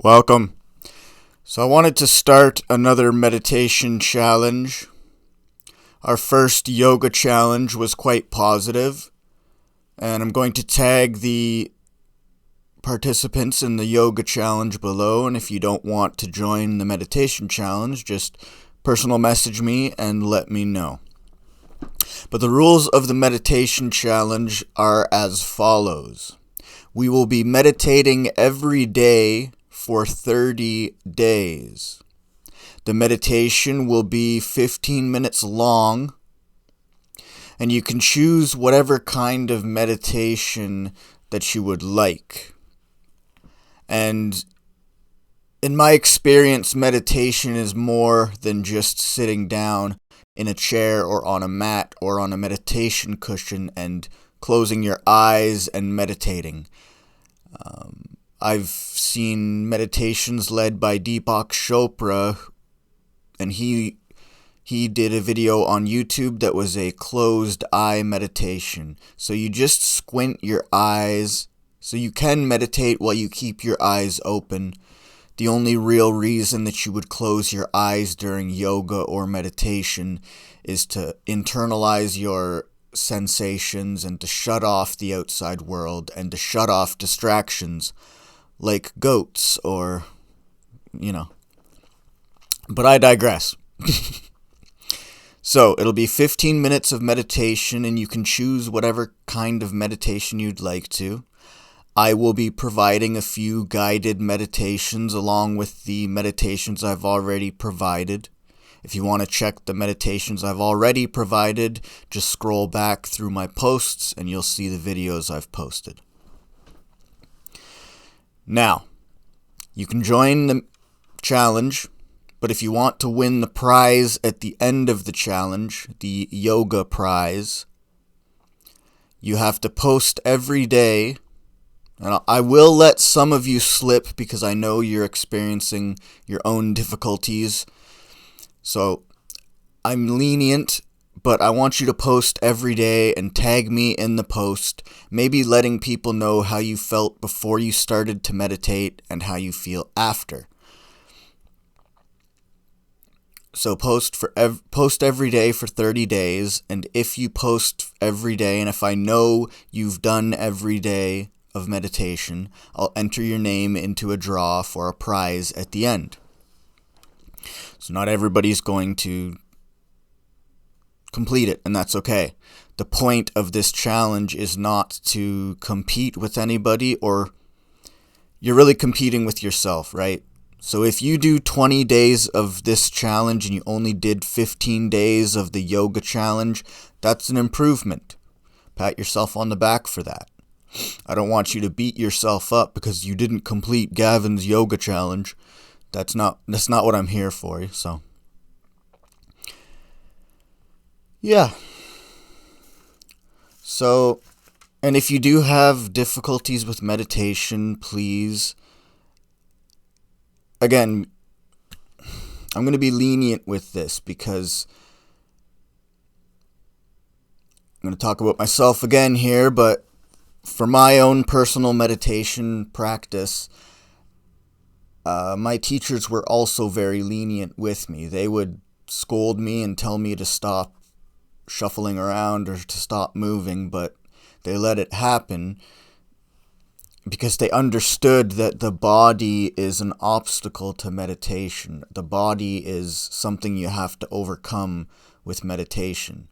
Welcome. So I wanted to start another meditation challenge. Our first yoga challenge was quite positive, and I'm going to tag the participants in the yoga challenge below, and if you don't want to join the meditation challenge, just personal message me and let me know. But the rules of the meditation challenge are as follows. We will be meditating every day for 30 days. The meditation will be 15 minutes long, and you can choose whatever kind of meditation that you would like. And in my experience, meditation is more than just sitting down in a chair or on a mat or on a meditation cushion and closing your eyes and meditating. I've seen meditations led by Deepak Chopra, and he did a video on YouTube that was a closed eye meditation. So you just squint your eyes, so you can meditate while you keep your eyes open. The only real reason that you would close your eyes during yoga or meditation is to internalize your sensations and to shut off the outside world and to shut off distractions like goats or, But I digress. So, it'll be 15 minutes of meditation, and you can choose whatever kind of meditation you'd like to. I will be providing a few guided meditations along with the meditations I've already provided. If you want to check the meditations I've already provided, just scroll back through my posts and you'll see the videos I've posted. Now, you can join the challenge, but if you want to win the prize at the end of the challenge, the yoga prize, you have to post every day. And I will let some of you slip because I know you're experiencing your own difficulties. So I'm lenient, but I want you to post every day and tag me in the post, maybe letting people know how you felt before you started to meditate and how you feel after. So post every day for 30 days, and if you post every day, and if I know you've done every day of meditation, I'll enter your name into a draw for a prize at the end. So not everybody's going to complete it, and that's okay. The point of this challenge is not to compete with anybody, or you're really competing with yourself, right? So if you do 20 days of this challenge and you only did 15 days of the yoga challenge, that's an improvement. Pat yourself on the back for that. I don't want you to beat yourself up because you didn't complete Gavin's yoga challenge. That's not what I'm here for, so. Yeah. So, and if you do have difficulties with meditation, please, again, I'm going to be lenient with this because I'm going to talk about myself again here, but for my own personal meditation practice, my teachers were also very lenient with me. They would scold me and tell me to stop shuffling around or to stop moving, but they let it happen because they understood that the body is an obstacle to meditation. The body is something you have to overcome with meditation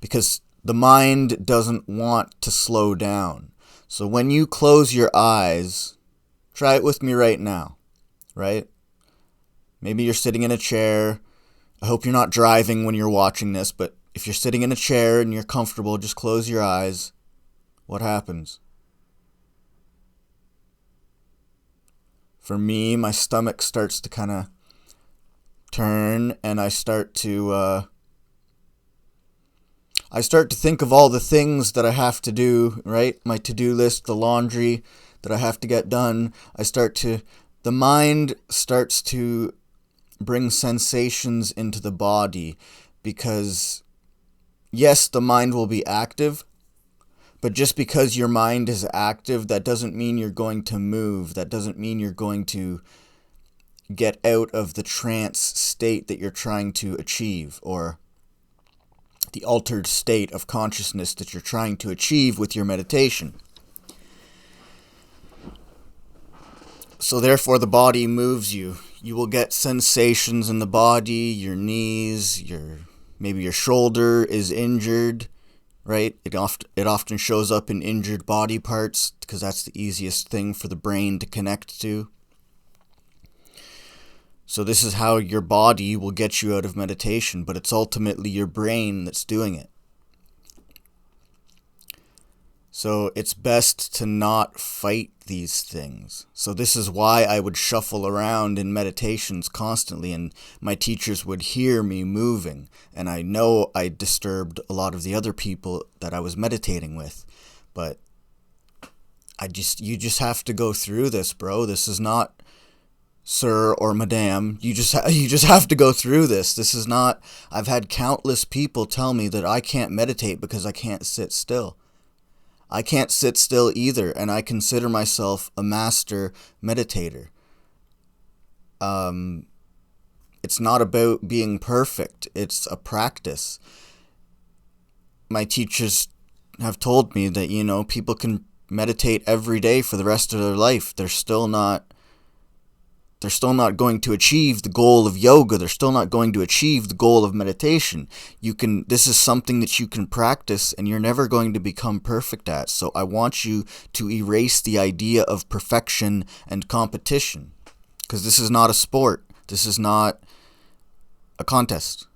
because the mind doesn't want to slow down. So when you close your eyes, try it with me right now, right? Maybe you're sitting in a chair. I hope you're not driving when you're watching this, but if you're sitting in a chair and you're comfortable, just close your eyes. What happens? For me, my stomach starts to kind of turn, and I start to think of all the things that I have to do, right? My to-do list, the laundry that I have to get done. The mind starts to bring sensations into the body because, yes, the mind will be active, But just because your mind is active, that doesn't mean you're going to move. That doesn't mean you're going to get out of the trance state that you're trying to achieve, or the altered state of consciousness that you're trying to achieve with your meditation. So therefore the body moves you. You will get sensations in the body, your knees, maybe your shoulder is injured, right? It often shows up in injured body parts because that's the easiest thing for the brain to connect to. So this is how your body will get you out of meditation, but it's ultimately your brain that's doing it. So it's best to not fight these things. So this is why I would shuffle around in meditations constantly, and my teachers would hear me moving, and I know I disturbed a lot of the other people that I was meditating with. But you just have to go through this, bro. This is not sir or madame. You just have to go through this. This is not. I've had countless people tell me that I can't meditate because I can't sit still. I can't sit still either, and I consider myself a master meditator. It's not about being perfect. It's a practice. My teachers have told me that, people can meditate every day for the rest of their life. They're still not going to achieve the goal of yoga. They're still not going to achieve the goal of meditation. This is something that you can practice and you're never going to become perfect at. So I want you to erase the idea of perfection and competition, because this is not a sport. This is not a contest.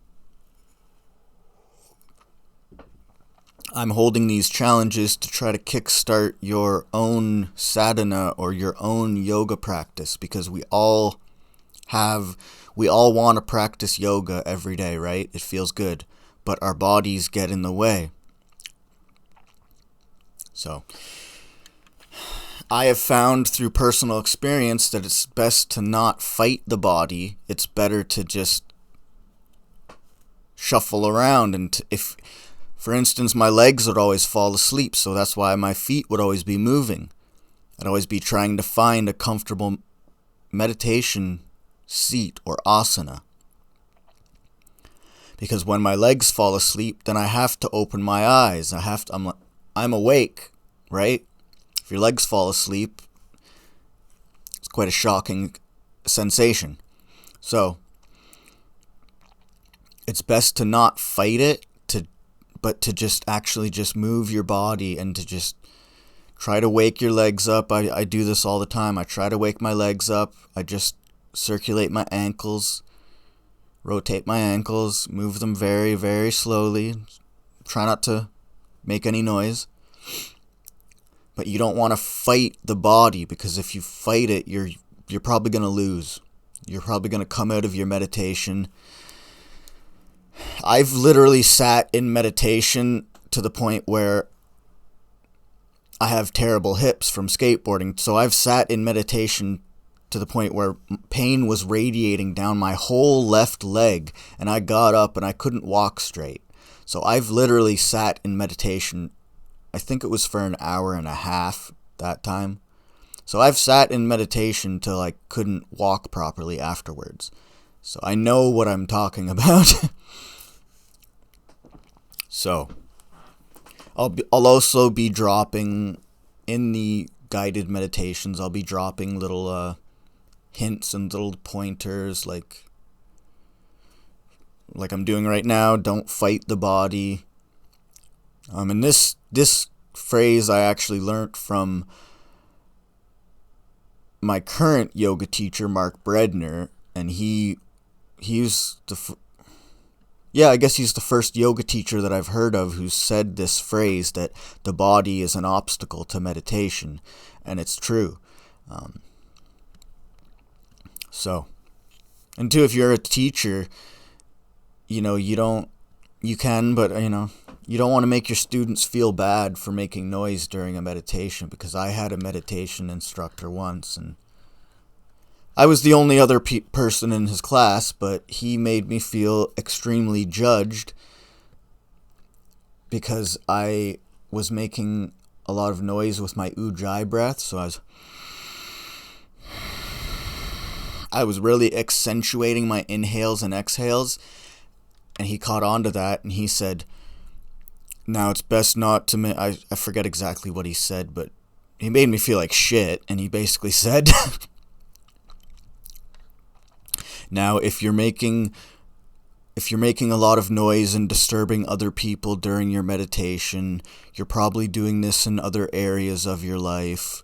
I'm holding these challenges to try to kickstart your own sadhana or your own yoga practice, because we all want to practice yoga every day, right? It feels good, but our bodies get in the way. So I have found through personal experience that it's best to not fight the body. It's better to just shuffle around, and for instance, my legs would always fall asleep, so that's why my feet would always be moving. I'd always be trying to find a comfortable meditation seat or asana. Because when my legs fall asleep, then I have to open my eyes. I'm awake, right? If your legs fall asleep, it's quite a shocking sensation. So it's best to not fight it, but to just move your body and to just try to wake your legs up. I do this all the time. I try to wake my legs up. I just circulate my ankles, rotate my ankles, move them very, very slowly. Try not to make any noise. But you don't want to fight the body, because if you fight it, you're probably going to lose. You're probably going to come out of your meditation. I've literally sat in meditation to the point where I have terrible hips from skateboarding. So I've sat in meditation to the point where pain was radiating down my whole left leg, and I got up and I couldn't walk straight. So I've literally sat in meditation, I think it was for an hour and a half that time. So I've sat in meditation till I couldn't walk properly afterwards. So I know what I'm talking about. So I'll also be dropping in the guided meditations. I'll be dropping little hints and little pointers like I'm doing right now. Don't fight the body. And this phrase I actually learnt from my current yoga teacher, Mark Bredner, and he's I guess he's the first yoga teacher that I've heard of who said this phrase, that the body is an obstacle to meditation, and it's true. And two, if you're a teacher, you don't want to make your students feel bad for making noise during a meditation, because I had a meditation instructor once, and I was the only other person in his class, but he made me feel extremely judged because I was making a lot of noise with my ujjayi breath, so I was really accentuating my inhales and exhales, and he caught on to that, and he said, now it's best not to I forget exactly what he said, but he made me feel like shit, and he basically said, now if you're making a lot of noise and disturbing other people during your meditation, you're probably doing this in other areas of your life.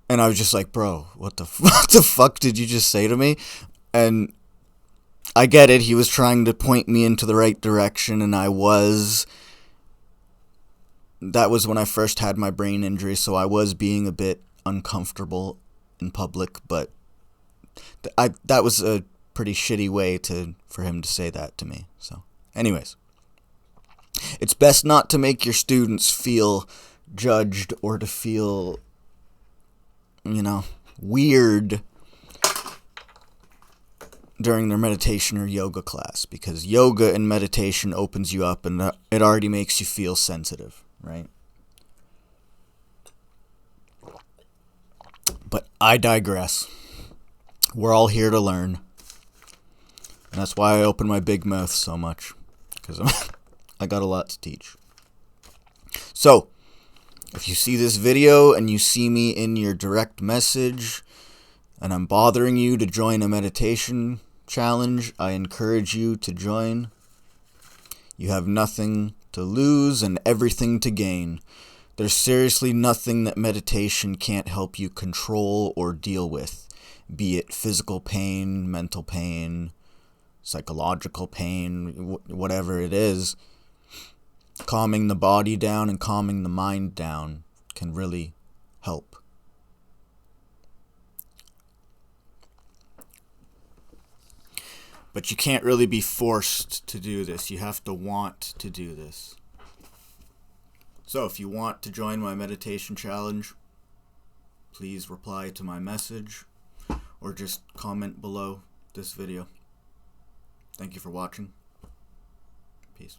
And I was just like, bro, what the fuck did you just say to me? And I get it. He was trying to point me into the right direction, and I was. That was when I first had my brain injury, so I was being a bit uncomfortable in public, but that was a pretty shitty way for him to say that to me. So, anyways, it's best not to make your students feel judged or to feel, weird during their meditation or yoga class, because yoga and meditation opens you up, and it already makes you feel sensitive, right? But I digress. We're all here to learn. And that's why I open my big mouth so much, because I got a lot to teach. So, if you see this video and you see me in your direct message and I'm bothering you to join a meditation challenge, I encourage you to join. You have nothing to lose and everything to gain. There's seriously nothing that meditation can't help you control or deal with, be it physical pain, mental pain, psychological pain, whatever it is. Calming the body down and calming the mind down can really help. But you can't really be forced to do this. You have to want to do this. So if you want to join my meditation challenge, please reply to my message or just comment below this video. Thank you for watching. Peace.